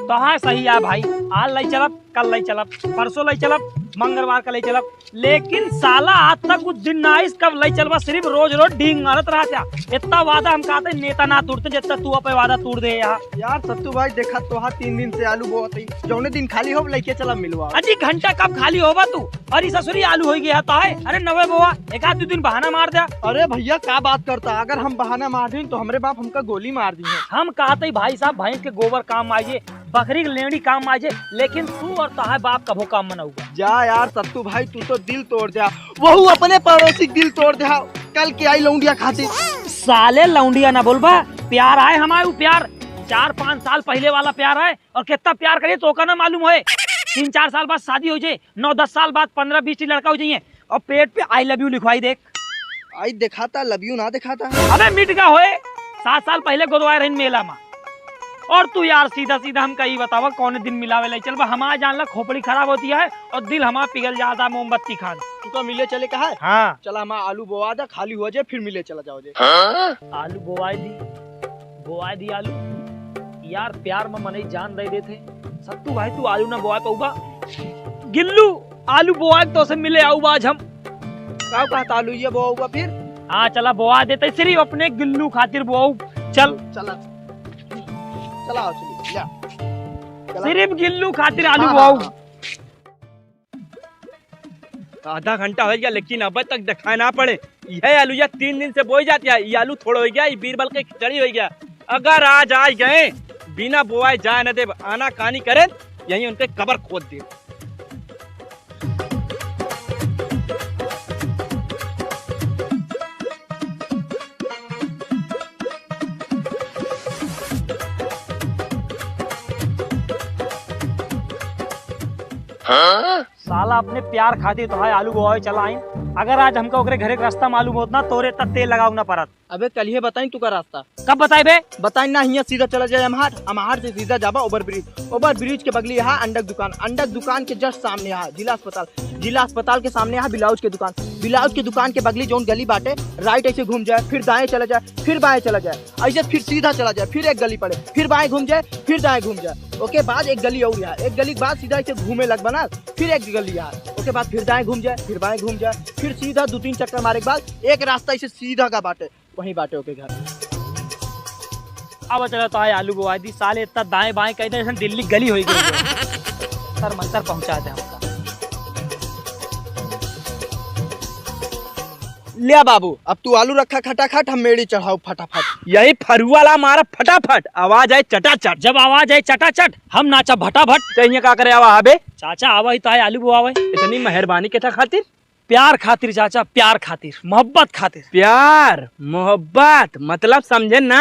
तो हाँ सही है भाई, आज लाई चलब, कल लाई चलब, परसों लाई चलब, मंगलवार का लाई चलब, लेकिन साला आज तक कुछ दिन ना आइस, कब लाई चलबा, सिर्फ रोज रोज डींग मारत रहा था। इतना वादा हम कहते नेता ना तोड़ते जितना तू अपने वादा तोड़ दे यार सत्तू भाई देखा तो 3 दिन से आलू बोत ही, जौने दिन खाली हो लेके चला मिलवा। अजी घंटा कब खाली होगा तू, अरे ससुरी आलू हो गया तो है। अरे नवे बोआ एक आध 2 दिन बहाना मार दिया। अरे भैया क्या बात करता, अगर हम बहाना मार दें तो हमारे बाप हमका गोली मार दी है। हम कहते भाई साहब भैंस के गोबर काम आइए, बकरी की लेवड़ी काम आइए, लेकिन तू और ताहे बाप कभो काम मनाऊगा। जा यार सत्तू भाई तू तो दिल तोड़ दिया, वहू अपने पड़ोसी दिल तोड़ दिया। कल के आई लौंडिया खाती साले लौंडिया ना बोलबा, प्यार आए हमारे प्यार 4-5 साल पहले वाला प्यार है, और कितना प्यार करिए तो का ना मालूम है। 3-4 साल बाद शादी हो जाए, 9-10 साल बाद 15-20 लड़का हो जाइए, और पेट पे आई लव यू लिखवाई देख। आई दिखाता लव यू ना दिखाता। अबे मिट का होए, 7 साल पहले गोदवाए रही मेला में। और तू यार सीधा सीधा हम कहीं बतावा कौन दिन मिलावे ले चल, हमारा जान ला खोपड़ी खराब होती है और दिल हमारा पिघल जाता मोमबत्ती खान। तू तो मिले चले कहा है? हाँ चला हम आलू बोवा दे, खाली हो जाए फिर मिले चला जाओ जे। आलू बोवाई दी आलू यार, प्यार में मने जान दे देते। सत्तू भाई तू आलू ना बोवा पाऊगा, गिल्लू आलू बोवा तो से मिले आऊगा आज हम। का कहता आलू ये बोवा फिर? हाँ चला बोवा देते, सिर्फ अपने गिल्लू खातिर बोवा। चल चला चला सिर्फ गिल्लू खातिर आलू बोवाऊ। आधा घंटा हो गया लेकिन अब तक दिखाई ना पड़े। यह आलू या 3 दिन से बोई जाती है, ये आलू थोड़ा हो गया, ये बीरबल के खिचड़ी हो गया। अगर आज आ गए बिना बोआए जाए न दे, आना कानी करे यही उनके कबर खोद दे। साला अपने प्यार खातिर तो है आलू बोआई चलाइन। अगर आज हमको ओकरे घरे का रास्ता मालूम होता ना, तोरे तक तेल लगाऊ ना परत। अबे कल ही बताई तू का रास्ता कब बताए बे? बताई ना, यहाँ सीधा चला जाए अमहार से सीधा जाबा ओवर ब्रिज के बगली यहाँ अंडक दुकान के जस्ट सामने यहाँ जिला अस्पताल के सामने यहाँ ब्लाउज के दुकान के बगली जोन गली बाटे, राइट ऐसे घूम जाए, फिर दाएं चला जाए, फिर बाएं चला जाए, ऐसे फिर सीधा चला जाए, फिर एक गली पड़े, फिर बाएं घूम जाए, फिर दाएं घूम जाए। ओके बाद एक गली और यहाँ, एक गली के बाद सीधा ऐसे घूमे लग बना, फिर एक गली यहाँ, ओके बाद फिर दाएं घूम जाए, फिर बाएं घूम जाए, फिर सीधा 2-3 चक्कर मारे के बाद एक रास्ता ऐसे सीधा का बाटे, वहीं बाटे ओके घर। अब चला तो है आलू बोआ दी, साले इतना दाएं बाएं कहते हैं दिल्ली गली हो गई। सर मंतर पहुंचा दे हमका। लिया बाबू अब तू आलू रखा खटाखट, हम मेड़ी चढ़ाओ फटाफट। यही फरुआला मारा फटाफट, आवाज आए चटाचट। जब आवाज आए चटाचट हम नाचा भटाभट। चाहिए का करे आवा हबे चाचा आवा ही तो है आलू बोआवे। इतनी मेहरबानी के था खातिर? प्यार खातिर चाचा, प्यार खातिर, मोहब्बत खातिर। प्यार मोहब्बत मतलब समझे ना?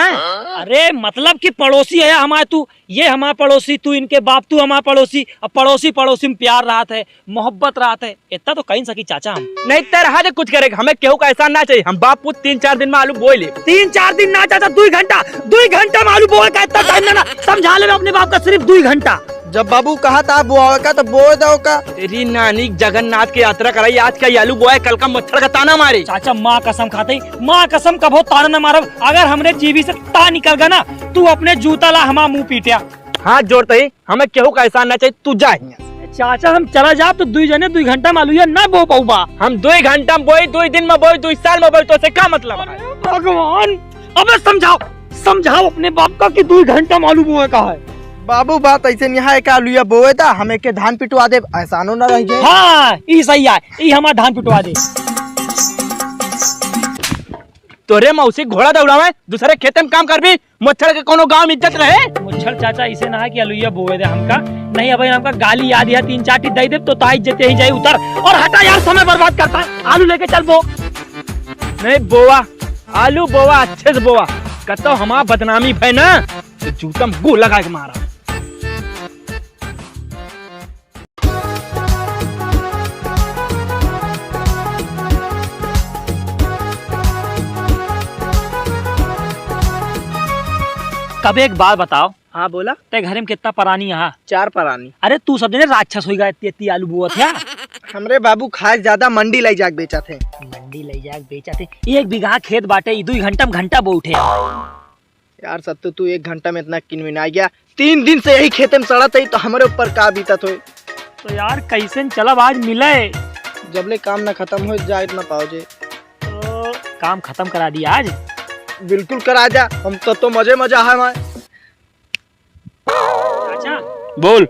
अरे मतलब कि पड़ोसी है हमारे, तू ये हमारा पड़ोसी, तू इनके बाप, तू हमारा पड़ोसी, अब पड़ोसी में प्यार रहा है, मोहब्बत रहा है, इतना तो कहीं सकी चाचा हम नहीं तरह दे कुछ करे, हमें केहू का ऐसा ना चाहिए। हम बाप पुत 3-4 दिन में आलू बोए ले। 3-4 दिन ना चाचा, 2 घंटा में आलू बोए का इतना टाइम ना, समझा ले अपने बाप का सिर्फ 2 घंटा। जब बाबू कहा था बोआ का तो बोए दो का। तेरी नानी जगन्नाथ की यात्रा कराई, आज का आलू बोए, कल का मच्छर का ताना मारे। चाचा माँ कसम खाते, माँ कसम कभो ताना न मारब, अगर हमने जीवी से ता निकल गया ना, तू अपने जूता ला हमारा मुंह पीटिया। हाथ जोड़ते ही, हमें केहू का एहसान ना चाहिए, तू जा। चाचा हम चला जा तो 2 जने 2 घंटा मालूम है ना बो पाऊबा। हम 2 घंटा में बोई, 2 दिन में बोई, 2 साल में बोई, तो से क्या मतलब है? भगवान अबे समझाओ अपने बाप का कि 2 घंटा मालूम हुआ का है। बाबू बात ऐसे यहाँ एक आलू बोए था, हमें के धान पिटवा दे, एहसानो न रह जाए। हाँ ई सही है, ई हमारा धान पिटवा दे। तोरे मौसी घोड़ा दौड़ावे, दूसरे खेत में काम कर भी, मच्छर के कोनो गांव में इज्जत रहे। मुच्छर चाचा इसे ना है कि आलूया बोए दे हमका, नहीं अब हमका गाली याद है, 3-4 टी दे दे तो ताई इज्जत ही जाए उतर। और हटा यार, समय बर्बाद करता है, आलू लेके चल बो। नहीं बोआ आलू बोआ, अच्छे से बोआ, कहता हमारा बदनामी है ना, तो जूता में गो लगा के मारा। कब एक बात बताओ। हाँ बोला। ते घर में कितना परानी यहाँ? 4 परानी। अरे तू सब जने राक्षस हो गया, इतनी आलू बोआ था। हमरे बाबू खाए ज्यादा मंडी ले जाके बेचा थे। मंडी ले जाके बेचा थे, 1 बीघा खेत बाटे, 2 घंटा में घंटा बो उठे। यार सत्तू तू 1 घंटा में इतना किनमिना गया। 3 दिन से यही खेते में सड़त है तो हमारे ऊपर का बीतत हो। तो यार कैसे चलब आज मिले जबले काम ना खत्म हो जाए ना पाओ जे। तो काम खत्म करा दिया आज। बिल्कुल करा जा, हम तो मजे मजा है हमारे। चाचा बोल।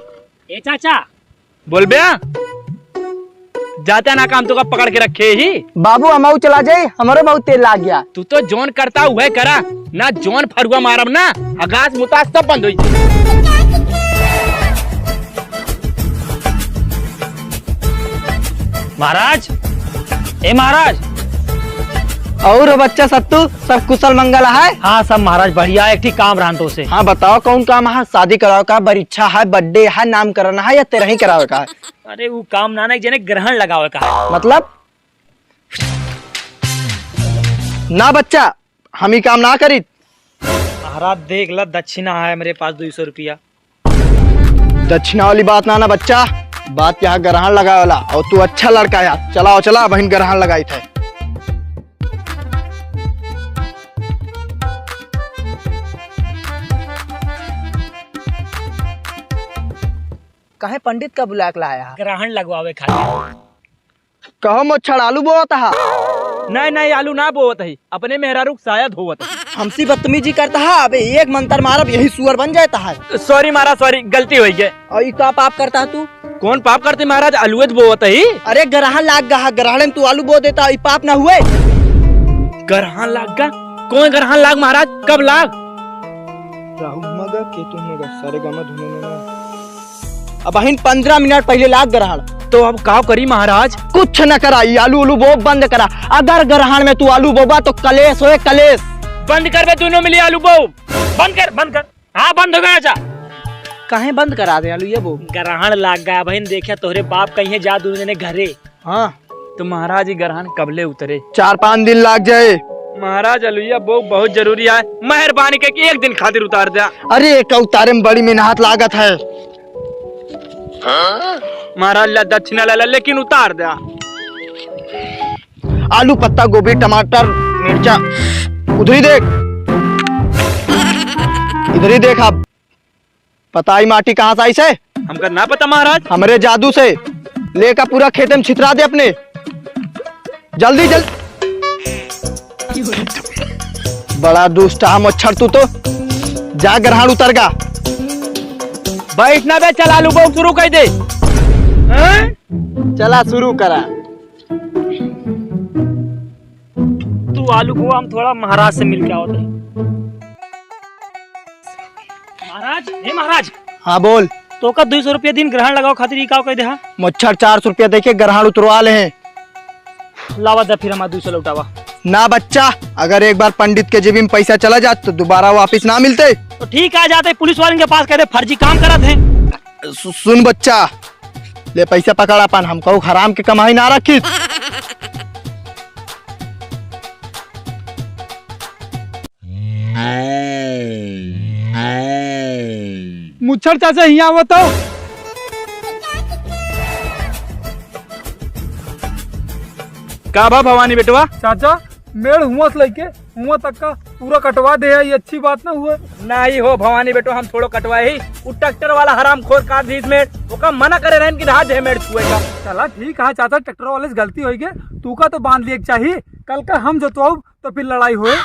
ए चाचा बोल बे जाता ना काम तो का पकड़ के रखे ही। बाबू हमाऊ चला जाए, हमारे बहुत तेल लाग गया। तू तो जोन करता हुआ करा ना, जोन फरुआ मारब ना आगाज मुताज सब बंद हुई। महाराज, ए महाराज। और बच्चा सत्तू सब कुशल मंगल है? हाँ सब महाराज बढ़िया। एक ठीक काम रहा तो से। हाँ बताओ कौन काम है? शादी कराओ का, परीक्षा है, बर्थडे है, नामकरण है या तेरा ही कराओ का? अरे वो काम ना जने ग्रहण लगावे का। मतलब ना बच्चा हम ही काम ना करी। महाराज देख ल दक्षिणा है मेरे पास 200 रुपया। दक्षिणा वाली बात ना बच्चा, बात यहाँ ग्रहण लगा वाला। और तू अच्छा लड़का है, चलाओ चला बहन ग्रहण लगाई थे। कहे पंडित का बुला के लाया? ग्रहण लगवावे खातिर। कहो मोछड़ आलू बोता है? नहीं नहीं आलू ना बोवत है, अपने मेहरारू शायद होवत है। हमसी बदतमीजी करता है। अबे एक मंत्र मारब यही सुअर बन जाता है। सॉरी महाराज सॉरी, गलती हो गई। और ये का पाप करता है तू? कौन पाप करते महाराज? आलूत बोवत है। अरे ग्रहण लाग गया, ग्रहण में तू आलू बो देता, ये पाप ना हुए? ग्रहण लाग गा? कौन ग्रहण लाग महाराज? कब लाग? राहु मगा केतु मगा सारे गामा धुने। अब 15 मिनट पहले लाग ग्रहण। तो अब का करी महाराज? कुछ न करा, ये आलू उलू बो बंद करा। अगर ग्रहण में तू आलू बोबा तो कलेश होए कलेश। बंद कर बे, दोनों मिली आलू बो। बंद कर बंद कर। हाँ बंद हो गया चाचा। काहे बंद करा दे आलू ये बो? ग्रहण लाग गया बहन, देखा तोहरे बाप कहीं जा दूसरे घरे। हाँ तो महाराज ये ग्रहण कबले उतरे? 4-5 दिन लाग जाए। महाराज अलुया वो बहुत जरूरी है, मेहरबानी करके 1 दिन खातिर उतार दिया। अरे एक उतारे में बड़ी मेहनत लागत है। महाराज ला दक्षिणा ला लेकिन उतार दिया। आलू पत्ता गोभी टमाटर मिर्चा उधर ही देख, इधर ही देख। अब पता ही माटी कहाँ से आई से? हमका ना पता महाराज। हमरे जादू से लेकर पूरा खेत में छितरा दे अपने। जल्दी जल्दी। बड़ा दुष्ट है मच्छर तू तो। जा ग्रहण उतर गा। बैठना बे, चल आलू बो शुरू कर दे। चला शुरू करा। तू आलू बुआ हम थोड़ा महाराज से मिल के आओ। महाराज, हे महाराज। हाँ बोल। तो का 200 रुपया दिन ग्रहण लगाओ खातिर ई का कह दे। मच्छर 400 रुपया देके ग्रहण उतरवा ले हैं। लावा दे फिर हमारा 200 लौटावा। ना बच्चा, अगर एक बार पंडित के जेबी में पैसा चला जात तो दोबारा वापस ना मिलते। तो ठीक आ जाते पुलिस वाले के पास, कहते फर्जी काम करत हैं। सुन बच्चा, ले पैसा पकड़ा पान, हम कहू हराम के कमाई ना रखी। मुच्छर चाचा यहाँ आवत हो। का बा भवानी बेटवा? चाचा मेड़ हुआ से लेके हुआ तक का पूरा कटवा दे है, ये अच्छी बात ना हुआ। नहीं हो भवानी बेटो, हम थोड़ो कटवाए ही। वो ट्रैक्टर वाला हराम खोर काट दी इसमें, वो का मना करे रहन कि रात मेड़ छुएगा। चला ठीक है चाचा, ट्रैक्टर वाले से गलती होगी, तू का तो बांध लिए चाहिए। कल का हम जोतवाऊ तो फिर लड़ाई हुए।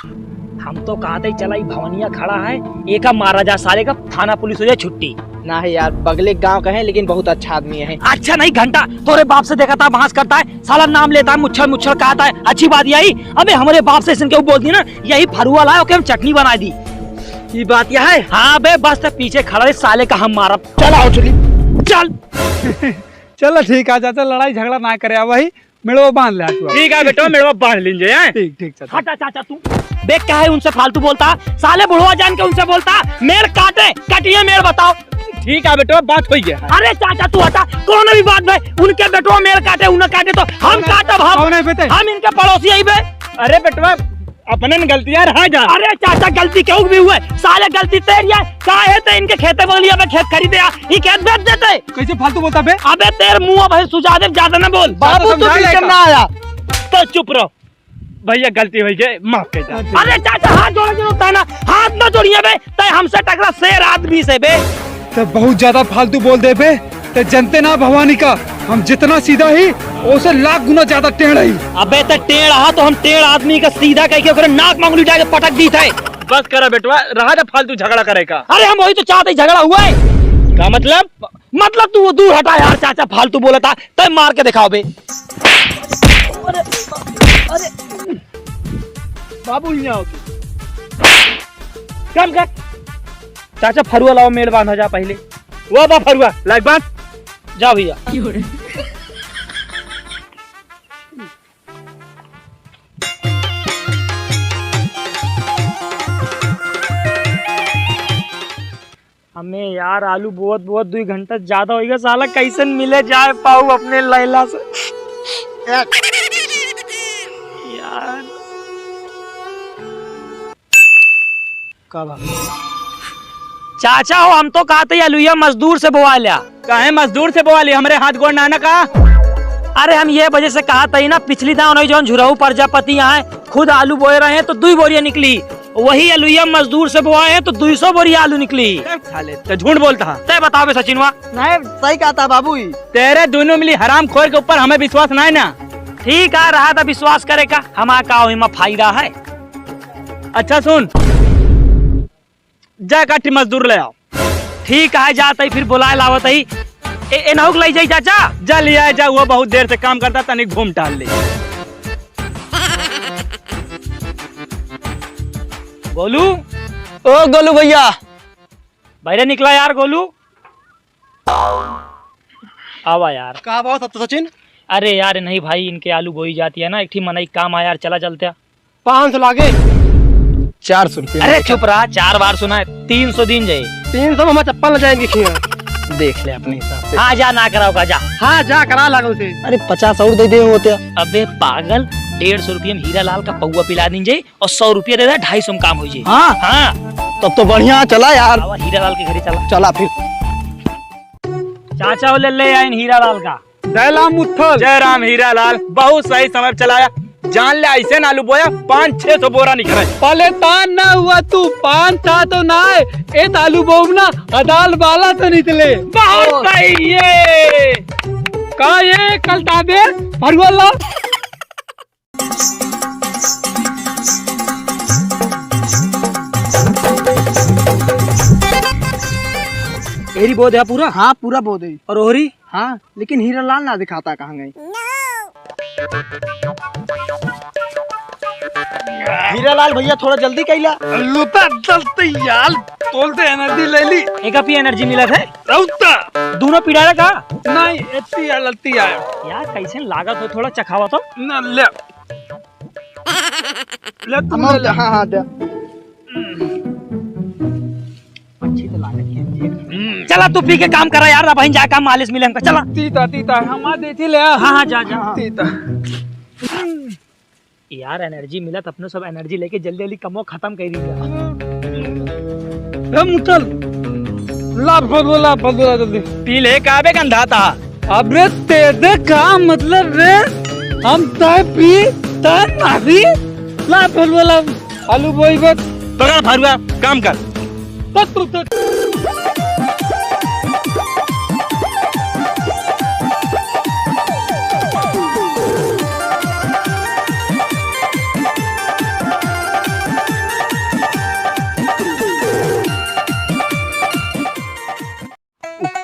हम तो कहते चला भवनिया खड़ा है, एक मारा जा साले का, थाना पुलिस हो जाए छुट्टी। ना है यार, बगले गांव का है लेकिन बहुत अच्छा आदमी है। अच्छा नहीं घंटा तोरे बाप से देखा था, भांस करता है साला, नाम लेता है, मुच्छर मुच्छर कहता है। अच्छी बात यही, अबे हमारे बाप से इनके बोल दी ना, यही फरुआ लाया ओके हम चटनी बना दी। ये बात यह है? हाँ बे बस तो पीछे खड़ा है साले का, हम मारा। चल आओ चली चल। चलो ठीक है चाचा, लड़ाई झगड़ा ना करे, वही मेड़वा बांध ले। ठीक है बेटो, मेड़वा बांध लीजिए। ठीक ठीक चाचा। हटा चाचा तू बे, क्या है उनसे फालतू बोलता, साले बुढ़वा जान के उनसे बोलता, मेड़ काटे कटिए मेड़ बताओ। ठीक है बेटो, बात हो गया। अरे चाचा तू हटा, कौन भी बात भाई, उनके बेटो मेड़ काटे उन्हें काटे तो हम काटब, हम इनके पड़ोसी आई बे। अरे बेटवा अपने गलतियां रहा जा। अरे चाचा गलती क्यों भी हुए, साले गलती तेरी है। का है ते इनके खेते बगलिया में खेत खरीदे, ये खेत बेच देते। कैसे फालतू बोलता बे? अबे तेरे मुंह भाई सुझा दे, ज्यादा ना बोल। बाबू तू पीछे ना आया तो चुप रहो। भैया गलती हो गई, माफ कर दे। अरे चाचा हाथ जोड़ के रोकता है ना, हाथ न जोड़िए बे, तय हमसे टकरा शेर आदमी से बे। तो बहुत ज्यादा फालतू बोल दे बे, तो जनते ना भवानी का हम जितना सीधा ही उसे लाख गुना ज्यादा टेढ़ ही। अबे तो टेढ़ हा तो हम टेढ़ आदमी का सीधा कह के ओकरे नाक मांगली उठा के पटक दी थे। बस करा बेटवा, रहा था फालतू झगड़ा करेगा। अरे हम वही तो चाहते ही झगड़ा हुआ है। का मतलब? मतलब तू वो दूर हटा यार, चाचा फालतू बोला था, तय मार के दिखाओ बे। बाबू यहाँ आओ कम कर चाचा, फरुआ लाओ, मेल बांधा जा पहले। वो बा फरुआ लाइक बात जा भैया। हमें यार आलू बहुत 2 घंटा ज्यादा होगा, साला कैसे मिले जाए पाऊ अपने लैला से यार। कब चाचा हो, हम तो कहते आलूया मजदूर से बोवा लिया। काहे मजदूर से बोवा लिया? हमारे हाथ गोड़ नाना का। अरे हम ये वजह से कहा था ना, पिछली दाव जो झुराऊ प्रजापति यहाँ खुद आलू बोए रहे हैं तो 2 बोरियां निकली, वही आलूया मजदूर से बोआए हैं तो 200 बोरी आलू निकली। तो झूठ बोलता है। तय बताओ बे सचिनवा। नहीं सही कहा था बाबू। तेरे दोनों मिली हराम खोर के ऊपर हमें विश्वास नहीं ना। ठीक है, रहा था विश्वास करेगा, हमारा का फायदा है। अच्छा सुन, जा काठी मजदूर ले आओ। ठीक है, जाता ही फिर बुलाए लावत ही। एनहुक लाई जाई चाचा। जा लिया जा, वो बहुत देर से काम करता, तनिक घूम टहल ले। गोलू, ओ गोलू भैया, बाहर निकला यार गोलू। आवा यार। कहा बहुत अब तो सचिन। अरे यार नहीं भाई, इनके आलू बोई जाती है ना, एक मना काम आया यार, चला चलते 500 लागे 400 रुपये। अरे चुप रहा, 4 बार सुना है, 300 दिन जाए। 300 में हम चप्पल ले जाएंगे खिया। देख ले अपने हिसाब से। हाँ जा, ना कराओ का जा। हाँ जा करा लागल से। अरे 50 और दे दे होते। अबे पागल, 150 रुपये में हीरा लाल का पौवा पिला दीजिए और 100 रुपया दे दे, 250 में काम हो जाए। हाँ हाँ तब तो बढ़िया, चला यार। आवा हीरा लाल के घरे चला। चला फिर। चाचा वो ले आए हीरा लाल का। दैला मुत्थल। जय राम हीरा लाल, बहुत सही समय चलाया। जान ले ऐसे आलू बोया 500-600 बोरा निकले। पहले तान ना हुआ, तू 5 था तो ना है, एक आलू बोम ना अदाल वाला तो निकले। बहुत सही ये। का ये कल ताबे फरुआ ला। एरी बोध है पूरा। हाँ पूरा बोध है। और ओहरी। हाँ लेकिन हीरा लाल ना दिखाता कहाँ गई। हीरा लाल भैया थोड़ा जल्दी कैला। लुता जल्दी यार, तोलते एनर्जी ले ली। एक अपी एनर्जी मिला है। रौता दोनों पीड़ा का नहीं, इतनी अलती आया यार, कैसे लागत हो, थोड़ा चखावा तो ना। ले ले तू ले ले। हाँ हाँ दे। अच्छी तो लागत है। चला तू पी के काम करा यार, बहन जा काम मालिश मिले हमका। चला तीता तीता हम देती ले। हाँ हाँ जा जा। तीता यार एनर्जी मिला तो अपने सब एनर्जी लेके जल्दी जल्दी कमो खत्म कर दी। मुतल ला फरुआ जल्दी पी ले, काबे गंधा था। अबे तेरे का मतलब रे, हम तय पी तय ना पी। ला फरुआ आलू बोई बस। पकड़ फरुआ, काम कर। बस तू तो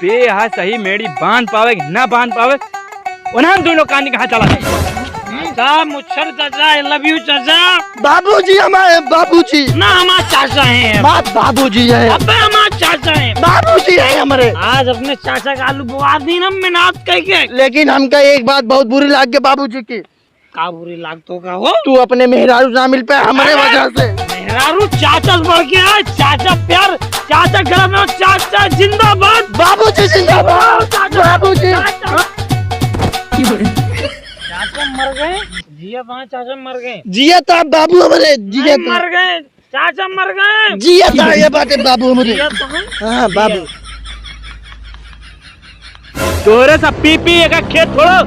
पे यहाँ सही मेरी बांध पावे ना बांध पावे, उन्हें दोनों कानी कहाँ चला गए। मुच्छर चाचा, आई लव यू चाचा। बाबूजी हमारे बाबूजी ना हमारे चाचा हैं। बात बाबूजी है। अबे हमारे चाचा हैं। बाबूजी है हमारे। आज अपने चाचा का आलू बुआ दी ना मिनात कह के। लेकिन हमका एक बात बहुत बुरी लग गई बाबूजी की। का बुरी लागतों का हो? तू अपने मेहरारू ना मिल पाए हमारे वजह से। मेहरारू चाचा बढ़ गया, चाचा प्यार, चाचा घर में, चाचा जिंदाबाद। बाबूजी जिंदाबाद। बाबूजी चाचा मर गए, जिया वहाँ चाचा मर गए। जिया था बाबू हमारे। जिया था। मर गए, चाचा मर गए। जिया था, ये बात है बाबू हमारे। जिया तो है। हाँ बाबू। तोरे सब पी पी एक खेत छोड़ो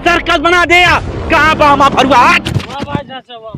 सर्कस बना दे। कहाँ बा फरुआ? सीधा चवा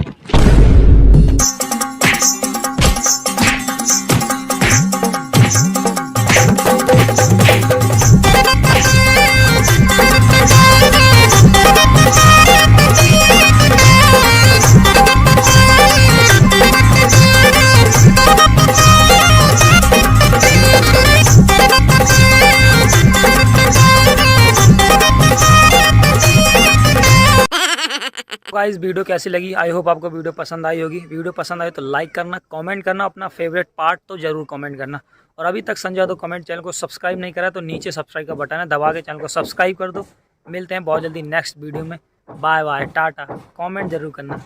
गाइस वीडियो कैसी लगी? आई होप आपको वीडियो पसंद आई होगी। वीडियो पसंद आई तो लाइक करना, कमेंट करना, अपना फेवरेट पार्ट तो जरूर कमेंट करना। और अभी तक संजय तो कमेंट चैनल को सब्सक्राइब नहीं करा तो नीचे सब्सक्राइब का बटन है, दबा के चैनल को सब्सक्राइब कर दो। मिलते हैं बहुत जल्दी नेक्स्ट वीडियो में। Bye bye, tata. कमेंट जरूर करना।